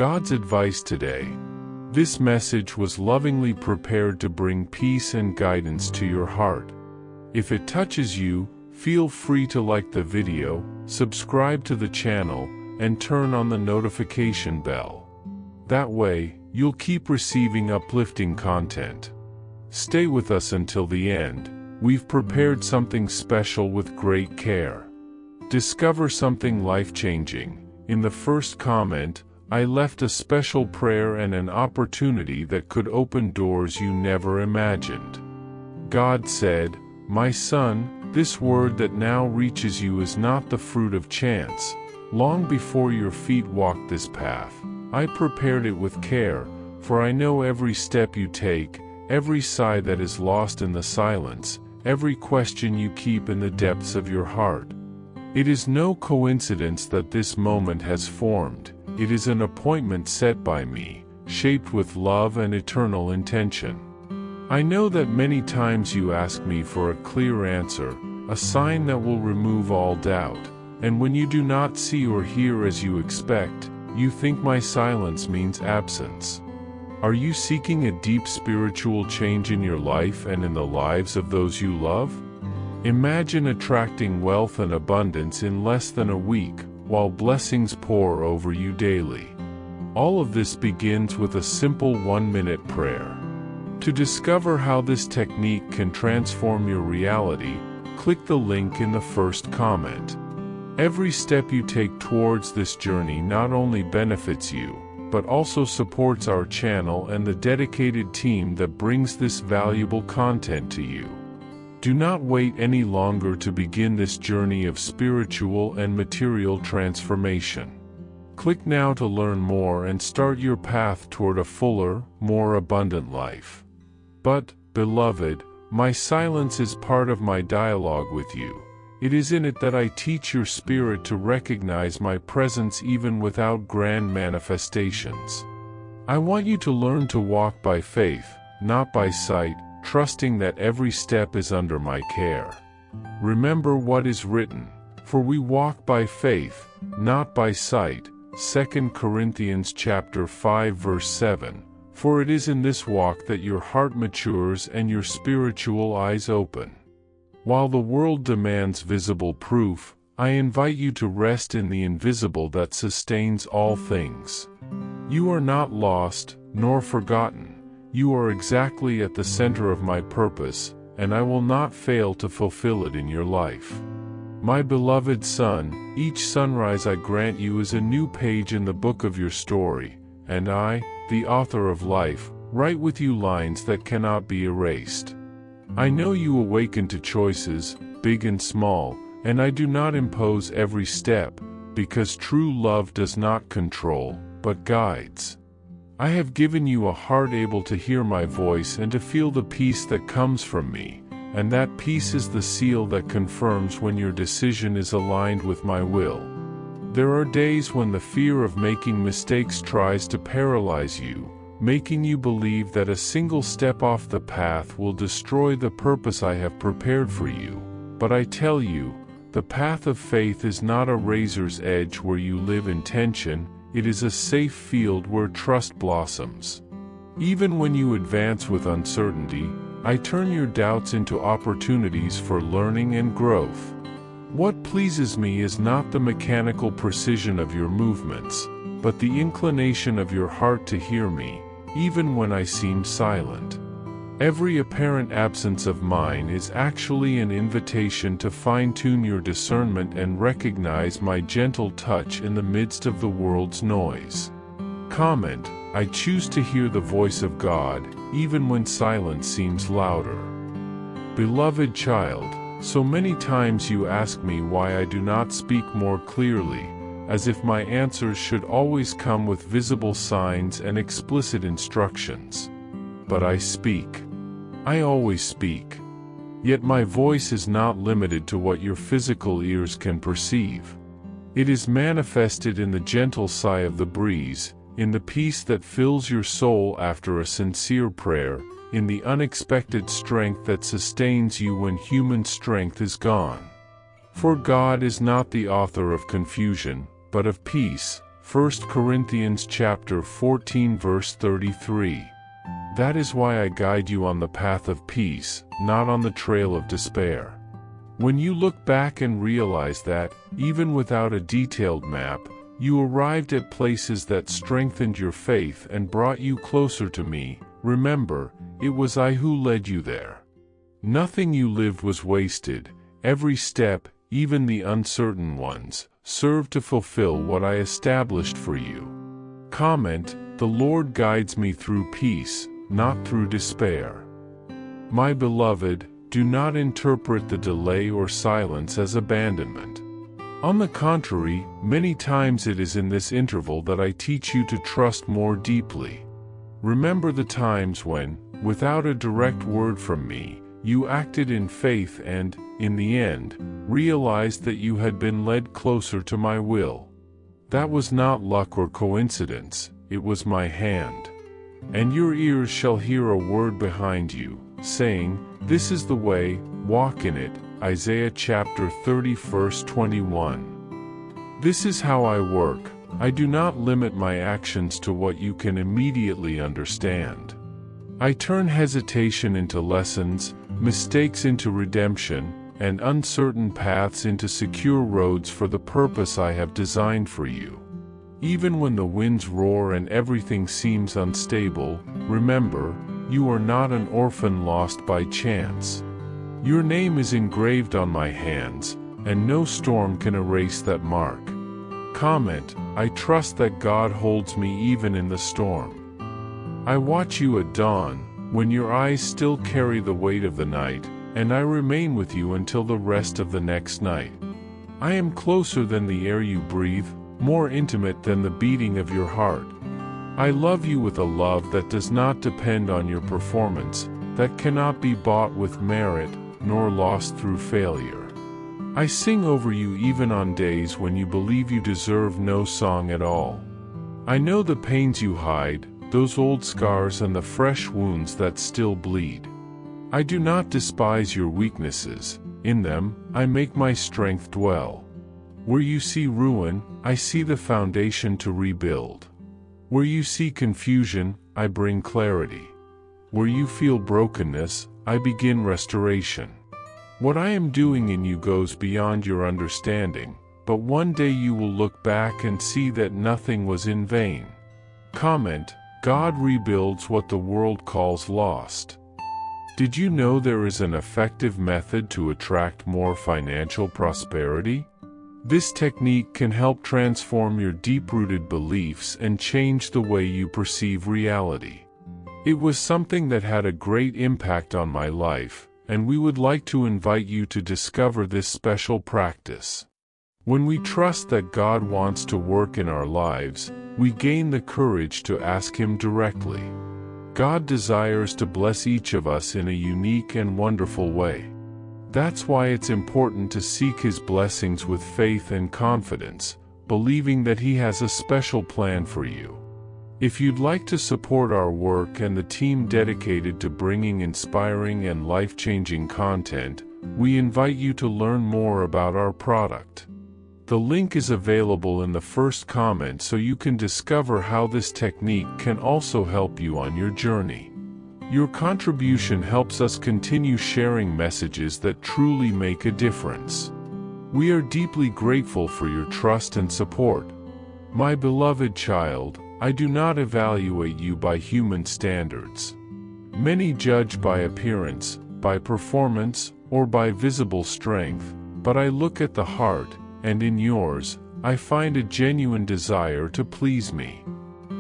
God's advice today. This message was lovingly prepared to bring peace and guidance to your heart. If it touches you, feel free to like the video, subscribe to the channel, and turn on the notification bell. That way, you'll keep receiving uplifting content. Stay with us until the end. We've prepared something special with great care. Discover something life-changing. In the first comment, I left a special prayer and an opportunity that could open doors you never imagined. God said, "My son, this word that now reaches you is not the fruit of chance. Long before your feet walked this path, I prepared it with care, for I know every step you take, every sigh that is lost in the silence, every question you keep in the depths of your heart. It is no coincidence that this moment has formed. It is an appointment set by me, shaped with love and eternal intention. I know that many times you ask me for a clear answer, a sign that will remove all doubt, and when you do not see or hear as you expect, you think my silence means absence. Are you seeking a deep spiritual change in your life and in the lives of those you love? Imagine attracting wealth and abundance in less than a week, while blessings pour over you daily. All of this begins with a simple 1-minute prayer. To discover how this technique can transform your reality, click the link in the first comment. Every step you take towards this journey not only benefits you, but also supports our channel and the dedicated team that brings this valuable content to you. Do not wait any longer to begin this journey of spiritual and material transformation. Click now to learn more and start your path toward a fuller, more abundant life. But, beloved, my silence is part of my dialogue with you. It is in it that I teach your spirit to recognize my presence even without grand manifestations. I want you to learn to walk by faith, not by sight, trusting that every step is under my care. Remember what is written, for we walk by faith, not by sight. 2 Corinthians chapter 5 verse 7. For it is in this walk that your heart matures and your spiritual eyes open. While the world demands visible proof, I invite you to rest in the invisible that sustains all things. You are not lost, nor forgotten. You are exactly at the center of my purpose, and I will not fail to fulfill it in your life. My beloved son, each sunrise I grant you is a new page in the book of your story, and I, the author of life, write with you lines that cannot be erased. I know you awaken to choices, big and small, and I do not impose every step, because true love does not control, but guides. I have given you a heart able to hear my voice and to feel the peace that comes from me, and that peace is the seal that confirms when your decision is aligned with my will. There are days when the fear of making mistakes tries to paralyze you, making you believe that a single step off the path will destroy the purpose I have prepared for you. But I tell you, the path of faith is not a razor's edge where you live in tension. It is a safe field where trust blossoms. Even when you advance with uncertainty, I turn your doubts into opportunities for learning and growth. What pleases me is not the mechanical precision of your movements, but the inclination of your heart to hear me, even when I seem silent. Every apparent absence of mine is actually an invitation to fine-tune your discernment and recognize my gentle touch in the midst of the world's noise. Comment, I choose to hear the voice of God, even when silence seems louder. Beloved child, so many times you ask me why I do not speak more clearly, as if my answers should always come with visible signs and explicit instructions. But I speak. I always speak. Yet my voice is not limited to what your physical ears can perceive. It is manifested in the gentle sigh of the breeze, in the peace that fills your soul after a sincere prayer, in the unexpected strength that sustains you when human strength is gone. For God is not the author of confusion, but of peace, 1 Corinthians chapter 14 verse 33. That is why I guide you on the path of peace, not on the trail of despair. When you look back and realize that, even without a detailed map, you arrived at places that strengthened your faith and brought you closer to me, remember, it was I who led you there. Nothing you lived was wasted. Every step, even the uncertain ones, served to fulfill what I established for you. Comment, the Lord guides me through peace, not through despair. My beloved, do not interpret the delay or silence as abandonment. On the contrary, many times it is in this interval that I teach you to trust more deeply. Remember the times when, without a direct word from me, you acted in faith and, in the end, realized that you had been led closer to my will. That was not luck or coincidence, it was my hand. And your ears shall hear a word behind you, saying, This is the way, walk in it. Isaiah chapter 30 verse 21. This is how I work. I do not limit my actions to what you can immediately understand. I turn hesitation into lessons, mistakes into redemption, and uncertain paths into secure roads for the purpose I have designed for you. Even when the winds roar and everything seems unstable, remember, you are not an orphan lost by chance. Your name is engraved on my hands, and no storm can erase that mark. Comment, I trust that God holds me even in the storm. I watch you at dawn, when your eyes still carry the weight of the night, and I remain with you until the rest of the next night. I am closer than the air you breathe, more intimate than the beating of your heart. I love you with a love that does not depend on your performance, that cannot be bought with merit, nor lost through failure. I sing over you even on days when you believe you deserve no song at all. I know the pains you hide, those old scars and the fresh wounds that still bleed. I do not despise your weaknesses, in them, I make my strength dwell. Where you see ruin, I see the foundation to rebuild. Where you see confusion, I bring clarity. Where you feel brokenness, I begin restoration. What I am doing in you goes beyond your understanding, but one day you will look back and see that nothing was in vain. Comment, God rebuilds what the world calls lost. Did you know there is an effective method to attract more financial prosperity? This technique can help transform your deep-rooted beliefs and change the way you perceive reality. It was something that had a great impact on my life, and we would like to invite you to discover this special practice. When we trust that God wants to work in our lives, we gain the courage to ask Him directly. God desires to bless each of us in a unique and wonderful way. That's why it's important to seek His blessings with faith and confidence, believing that He has a special plan for you. If you'd like to support our work and the team dedicated to bringing inspiring and life-changing content, we invite you to learn more about our product. The link is available in the first comment so you can discover how this technique can also help you on your journey. Your contribution helps us continue sharing messages that truly make a difference. We are deeply grateful for your trust and support. My beloved child, I do not evaluate you by human standards. Many judge by appearance, by performance, or by visible strength, but I look at the heart, and in yours, I find a genuine desire to please me.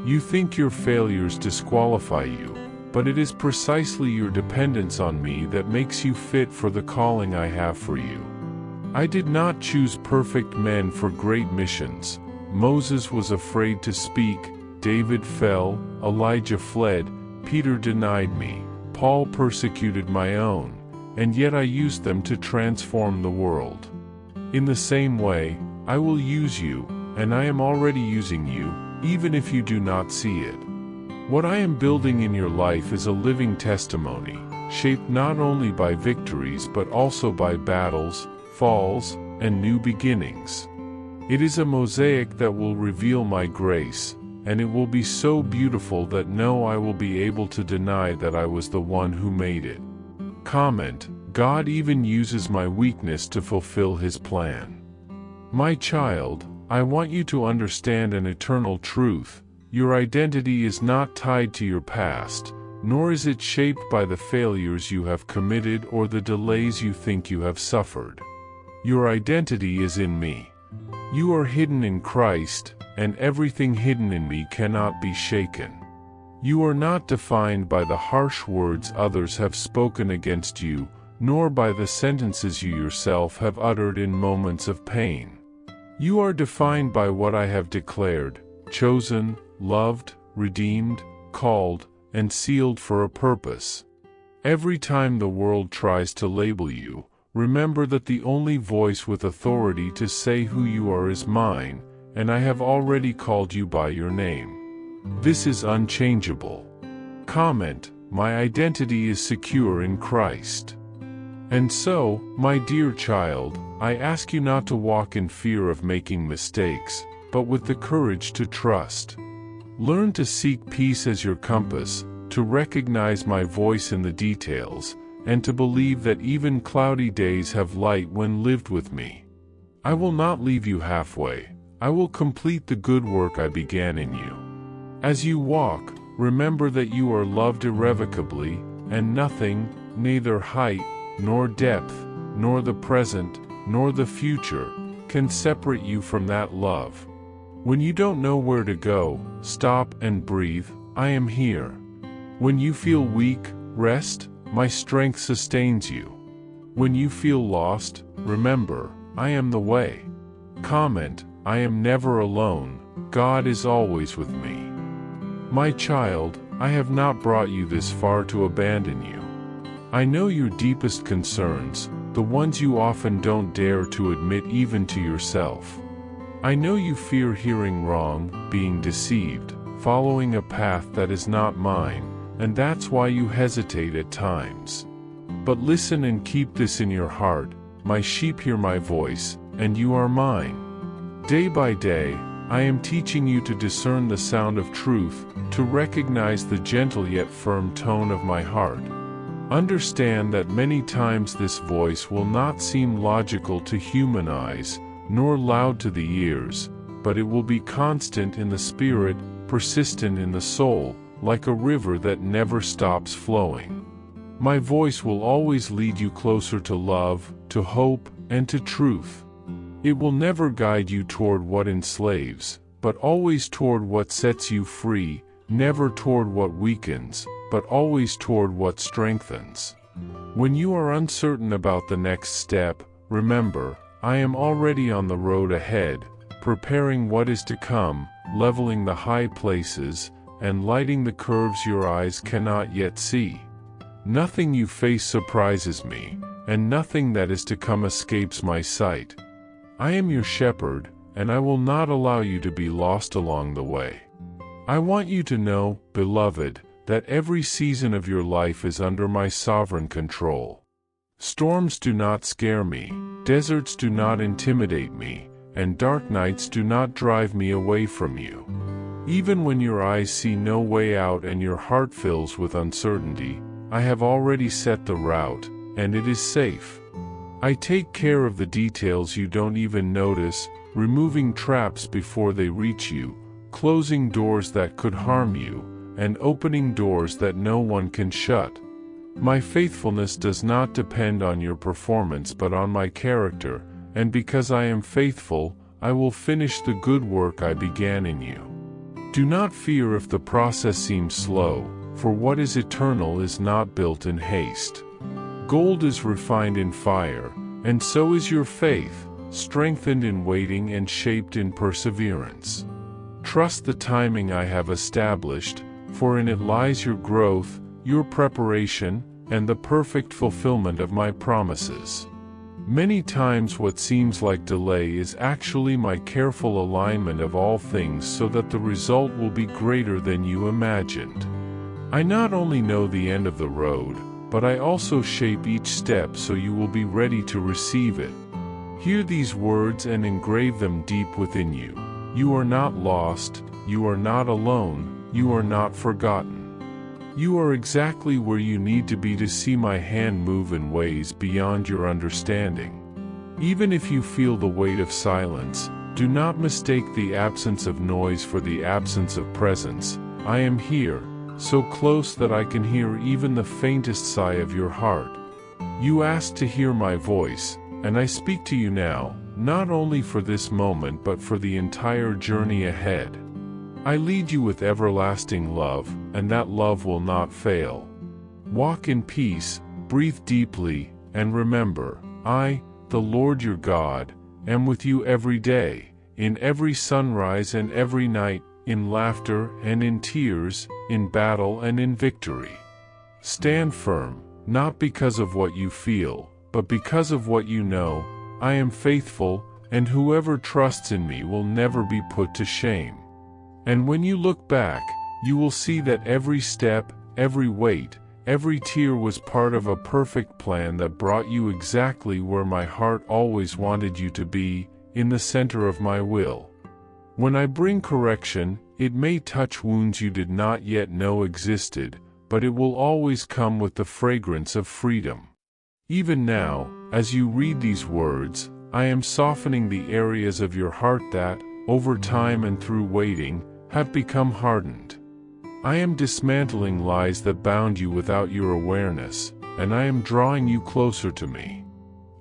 You think your failures disqualify you, but it is precisely your dependence on me that makes you fit for the calling I have for you. I did not choose perfect men for great missions. Moses was afraid to speak, David fell, Elijah fled, Peter denied me, Paul persecuted my own, and yet I used them to transform the world. In the same way, I will use you, and I am already using you, even if you do not see it. What I am building in your life is a living testimony, shaped not only by victories but also by battles, falls, and new beginnings. It is a mosaic that will reveal my grace, and it will be so beautiful that no I will be able to deny that I was the one who made it. Comment: God even uses my weakness to fulfill His plan. My child, I want you to understand an eternal truth. Your identity is not tied to your past, nor is it shaped by the failures you have committed or the delays you think you have suffered. Your identity is in me. You are hidden in Christ, and everything hidden in me cannot be shaken. You are not defined by the harsh words others have spoken against you, nor by the sentences you yourself have uttered in moments of pain. You are defined by what I have declared, chosen, loved, redeemed, called, and sealed for a purpose. Every time the world tries to label you, remember that the only voice with authority to say who you are is mine, and I have already called you by your name. This is unchangeable. Comment: my identity is secure in Christ. And so, my dear child, I ask you not to walk in fear of making mistakes, but with the courage to trust. Learn to seek peace as your compass, to recognize my voice in the details, and to believe that even cloudy days have light when lived with me. I will not leave you halfway. I will complete the good work I began in you. As you walk, remember that you are loved irrevocably, and nothing, neither height, nor depth, nor the present, nor the future, can separate you from that love. When you don't know where to go, stop and breathe. I am here. When you feel weak, rest. My strength sustains you. When you feel lost, remember, I am the way. Comment: I am never alone. God is always with me. My child, I have not brought you this far to abandon you. I know your deepest concerns, the ones you often don't dare to admit even to yourself. I know you fear hearing wrong, being deceived, following a path that is not mine, and that's why you hesitate at times. But listen and keep this in your heart: my sheep hear my voice, and you are mine. Day by day, I am teaching you to discern the sound of truth, to recognize the gentle yet firm tone of my heart. Understand that many times this voice will not seem logical to human eyes, nor loud to the ears, but it will be constant in the spirit, persistent in the soul, like a river that never stops flowing. My voice will always lead you closer to love, to hope, and to truth. It will never guide you toward what enslaves, but always toward what sets you free, never toward what weakens, but always toward what strengthens. When you are uncertain about the next step, remember, I am already on the road ahead, preparing what is to come, leveling the high places, and lighting the curves your eyes cannot yet see. Nothing you face surprises me, and nothing that is to come escapes my sight. I am your shepherd, and I will not allow you to be lost along the way. I want you to know, beloved, that every season of your life is under my sovereign control. Storms do not scare me, deserts do not intimidate me, and dark nights do not drive me away from you. Even when your eyes see no way out and your heart fills with uncertainty, I have already set the route, and it is safe. I take care of the details you don't even notice, removing traps before they reach you, closing doors that could harm you, and opening doors that no one can shut. My faithfulness does not depend on your performance but on my character, and because I am faithful, I will finish the good work I began in you. Do not fear if the process seems slow, for what is eternal is not built in haste. Gold is refined in fire, and so is your faith, strengthened in waiting and shaped in perseverance. Trust the timing I have established, for in it lies your growth, your preparation, and the perfect fulfillment of my promises. Many times what seems like delay is actually my careful alignment of all things so that the result will be greater than you imagined. I not only know the end of the road, but I also shape each step so you will be ready to receive it. Hear these words and engrave them deep within you. You are not lost, you are not alone, you are not forgotten. You are exactly where you need to be to see my hand move in ways beyond your understanding. Even if you feel the weight of silence, do not mistake the absence of noise for the absence of presence. I am here, so close that I can hear even the faintest sigh of your heart. You asked to hear my voice, and I speak to you now, not only for this moment but for the entire journey ahead. I lead you with everlasting love, and that love will not fail. Walk in peace, breathe deeply, and remember, I, the Lord your God, am with you every day, in every sunrise and every night, in laughter and in tears, in battle and in victory. Stand firm, not because of what you feel, but because of what you know. I am faithful, and whoever trusts in me will never be put to shame. And when you look back, you will see that every step, every wait, every tear was part of a perfect plan that brought you exactly where my heart always wanted you to be, in the center of my will. When I bring correction, it may touch wounds you did not yet know existed, but it will always come with the fragrance of freedom. Even now, as you read these words, I am softening the areas of your heart that, over time and through waiting, have become hardened. I am dismantling lies that bound you without your awareness, and I am drawing you closer to me.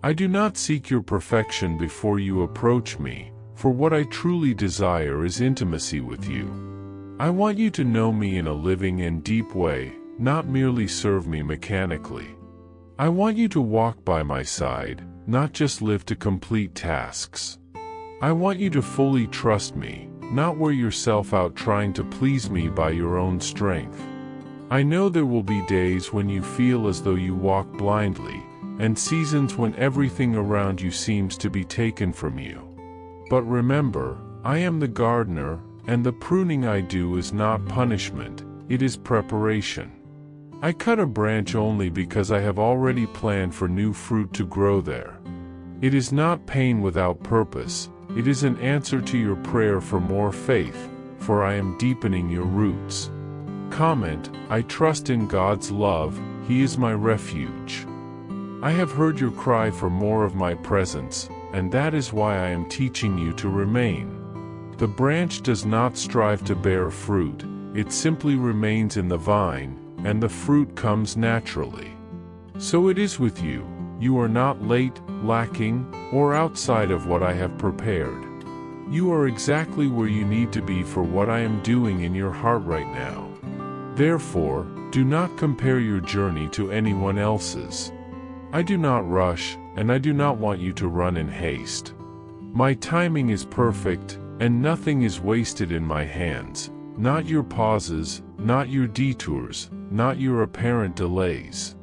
I do not seek your perfection before you approach me, for what I truly desire is intimacy with you. I want you to know me in a living and deep way, not merely serve me mechanically. I want you to walk by my side, not just live to complete tasks. I want you to fully trust me, not wear yourself out trying to please me by your own strength. I know there will be days when you feel as though you walk blindly, and seasons when everything around you seems to be taken from you. But remember, I am the gardener, and the pruning I do is not punishment, it is preparation. I cut a branch only because I have already planned for new fruit to grow there. It is not pain without purpose, it is an answer to your prayer for more faith, for I am deepening your roots. Comment, I trust in God's love, He is my refuge. I have heard your cry for more of my presence, and that is why I am teaching you to remain. The branch does not strive to bear fruit, it simply remains in the vine, and the fruit comes naturally. So it is with you, you are not late, lacking, or outside of what I have prepared. You are exactly where you need to be for what I am doing in your heart right now. Therefore, do not compare your journey to anyone else's. I do not rush, and I do not want you to run in haste. My timing is perfect, and nothing is wasted in my hands, not your pauses, not your detours, not your apparent delays.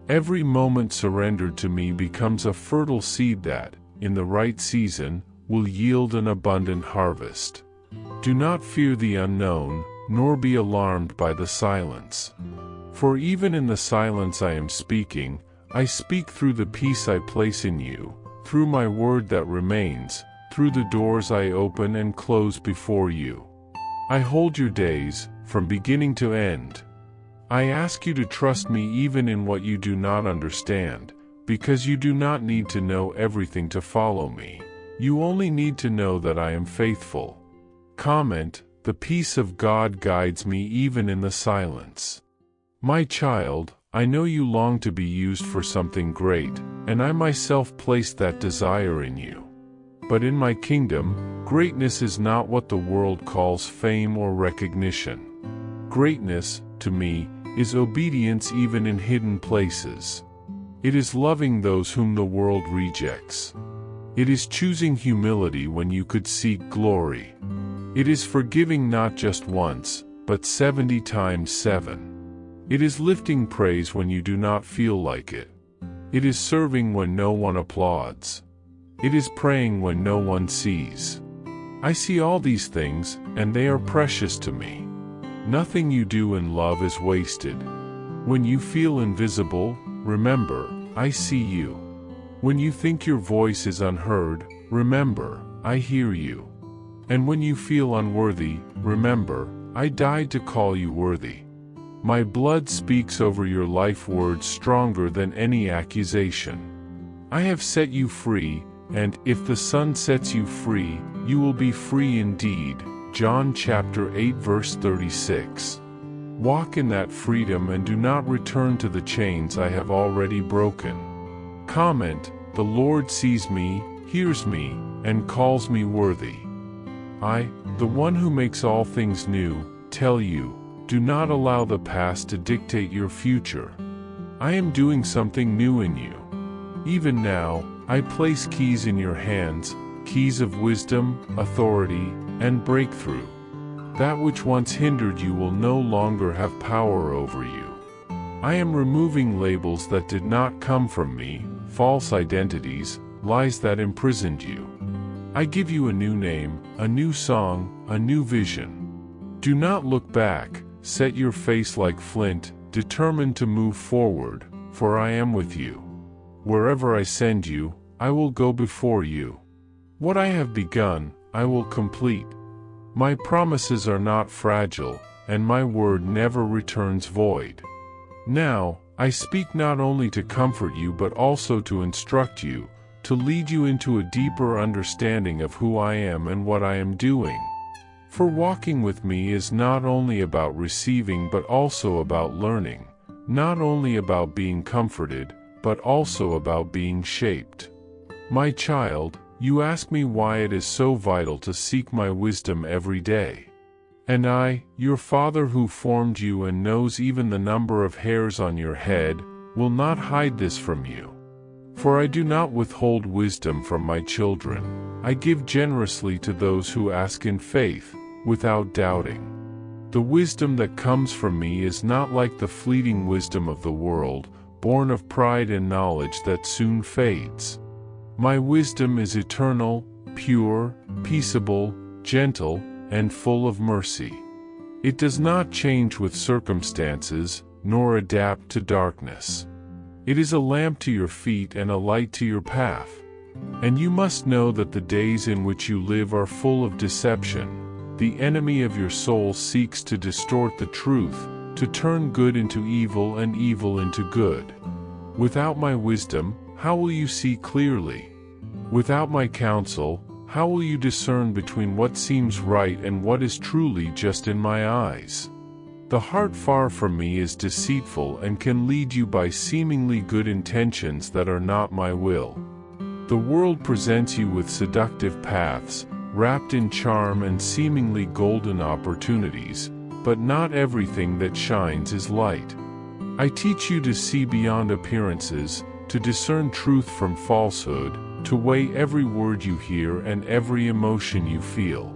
Every moment surrendered to me becomes a fertile seed that, in the right season, will yield an abundant harvest. Do not fear the unknown, nor be alarmed by the silence. For even in the silence I am speaking, I speak through the peace I place in you, through my word that remains, through the doors I open and close before you. I hold your days, from beginning to end. I ask you to trust me even in what you do not understand, because you do not need to know everything to follow me. You only need to know that I am faithful. Comment, the peace of God guides me even in the silence. My child, I know you long to be used for something great, and I myself placed that desire in you. But in my kingdom, greatness is not what the world calls fame or recognition. Greatness, to me, is obedience even in hidden places. It is loving those whom the world rejects. It is choosing humility when you could seek glory. It is forgiving not just once, but 70 times 7. It is lifting praise when you do not feel like it. It is serving when no one applauds. It is praying when no one sees. I see all these things, and they are precious to me. Nothing you do in love is wasted. When you feel invisible, remember, I see you. When you think your voice is unheard, remember, I hear you. And when you feel unworthy, remember, I died to call you worthy. My blood speaks over your life, words stronger than any accusation. I have set you free, and if the Son sets you free, you will be free indeed. John chapter 8 verse 36. Walk in that freedom and do not return to the chains I have already broken. Comment, the Lord sees me, hears me, and calls me worthy. I, the one who makes all things new, tell you, do not allow the past to dictate your future. I am doing something new in you. Even now, I place keys in your hands, keys of wisdom, authority, and breakthrough. That which once hindered you will no longer have power over you. I am removing labels that did not come from me, false identities, lies that imprisoned you. I give you a new name, a new song, a new vision. Do not look back, set your face like flint, determined to move forward, for I am with you. Wherever I send you, I will go before you. What I have begun, I will complete. My promises are not fragile, and my word never returns void. Now, I speak not only to comfort you but also to instruct you, to lead you into a deeper understanding of who I am and what I am doing. For walking with me is not only about receiving but also about learning, not only about being comforted, but also about being shaped. My child, you ask me why it is so vital to seek my wisdom every day. And I, your Father who formed you and knows even the number of hairs on your head, will not hide this from you. For I do not withhold wisdom from my children. I give generously to those who ask in faith, without doubting. The wisdom that comes from me is not like the fleeting wisdom of the world, born of pride and knowledge that soon fades. My wisdom is eternal, pure, peaceable, gentle, and full of mercy. It does not change with circumstances, nor adapt to darkness. It is a lamp to your feet and a light to your path. And you must know that the days in which you live are full of deception. The enemy of your soul seeks to distort the truth, to turn good into evil and evil into good. Without my wisdom, how will you see clearly? Without my counsel, how will you discern between what seems right and what is truly just in my eyes? The heart far from me is deceitful and can lead you by seemingly good intentions that are not my will. The world presents you with seductive paths, wrapped in charm and seemingly golden opportunities, but not everything that shines is light. I teach you to see beyond appearances, to discern truth from falsehood, to weigh every word you hear and every emotion you feel.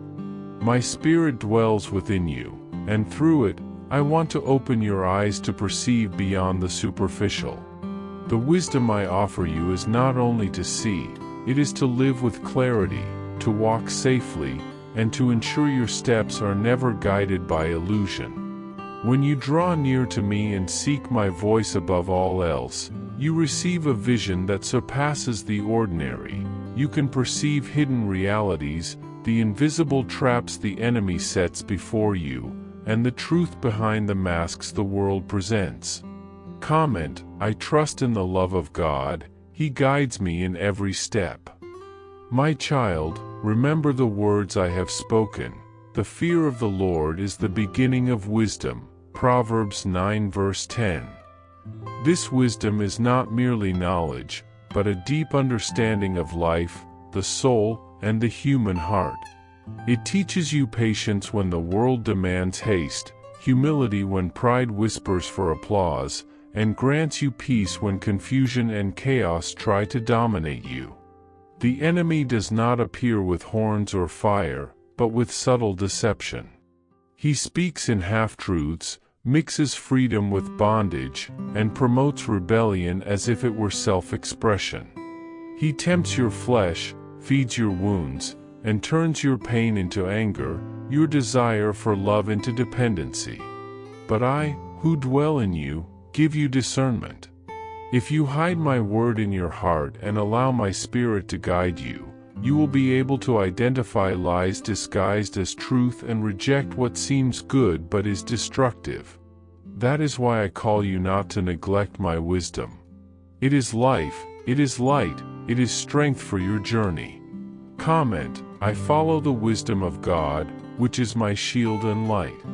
My spirit dwells within you, and through it, I want to open your eyes to perceive beyond the superficial. The wisdom I offer you is not only to see, it is to live with clarity, to walk safely, and to ensure your steps are never guided by illusion. When you draw near to me and seek my voice above all else, you receive a vision that surpasses the ordinary. You can perceive hidden realities, the invisible traps the enemy sets before you, and the truth behind the masks the world presents. Comment, I trust in the love of God, He guides me in every step. My child, remember the words I have spoken. The fear of the Lord is the beginning of wisdom. Proverbs 9 verse 10. This wisdom is not merely knowledge, but a deep understanding of life, the soul, and the human heart. It teaches you patience when the world demands haste, humility when pride whispers for applause, and grants you peace when confusion and chaos try to dominate you. The enemy does not appear with horns or fire, but with subtle deception. He speaks in half-truths, mixes freedom with bondage, and promotes rebellion as if it were self-expression. He tempts your flesh, feeds your wounds, and turns your pain into anger, your desire for love into dependency. But I, who dwell in you, give you discernment. If you hide my word in your heart and allow my Spirit to guide you, you will be able to identify lies disguised as truth and reject what seems good but is destructive. That is why I call you not to neglect my wisdom. It is life, it is light, it is strength for your journey. Comment, I follow the wisdom of God, which is my shield and light.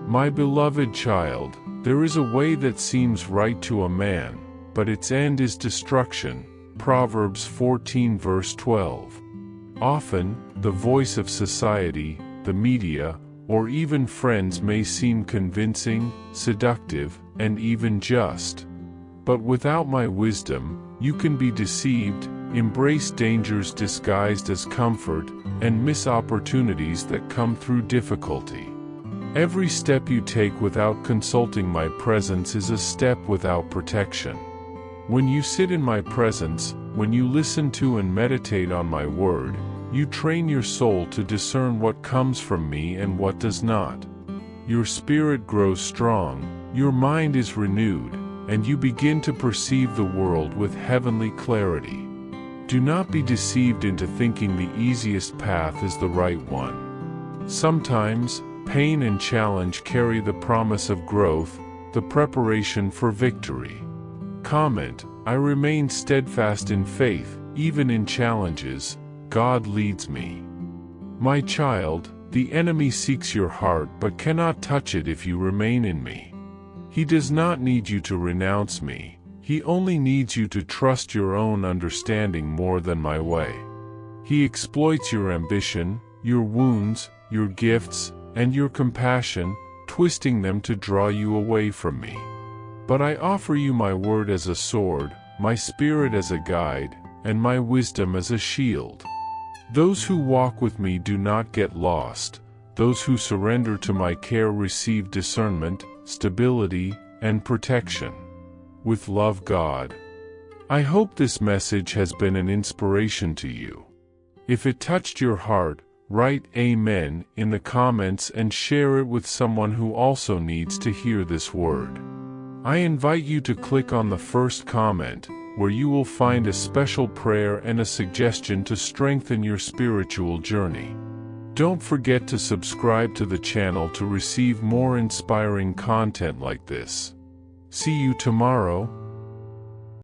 My beloved child, there is a way that seems right to a man, but its end is destruction. Proverbs 14 verse 12. Often, the voice of society, the media, or even friends may seem convincing, seductive, and even just. But without my wisdom, you can be deceived, embrace dangers disguised as comfort, and miss opportunities that come through difficulty. Every step you take without consulting my presence is a step without protection. When you sit in my presence, when you listen to and meditate on my word, you train your soul to discern what comes from me and what does not. Your spirit grows strong, your mind is renewed, and you begin to perceive the world with heavenly clarity. Do not be deceived into thinking the easiest path is the right one. Sometimes, pain and challenge carry the promise of growth, the preparation for victory. Comment, I remain steadfast in faith, even in challenges, God leads me. My child, the enemy seeks your heart but cannot touch it if you remain in me. He does not need you to renounce me, he only needs you to trust your own understanding more than my way. He exploits your ambition, your wounds, your gifts, and your compassion, twisting them to draw you away from me. But I offer you my word as a sword, my spirit as a guide, and my wisdom as a shield. Those who walk with me do not get lost. Those who surrender to my care receive discernment, stability, and protection. With love, God. I hope this message has been an inspiration to you. If it touched your heart, write Amen in the comments and share it with someone who also needs to hear this word. I invite you to click on the first comment, where you will find a special prayer and a suggestion to strengthen your spiritual journey. Don't forget to subscribe to the channel to receive more inspiring content like this. See you tomorrow.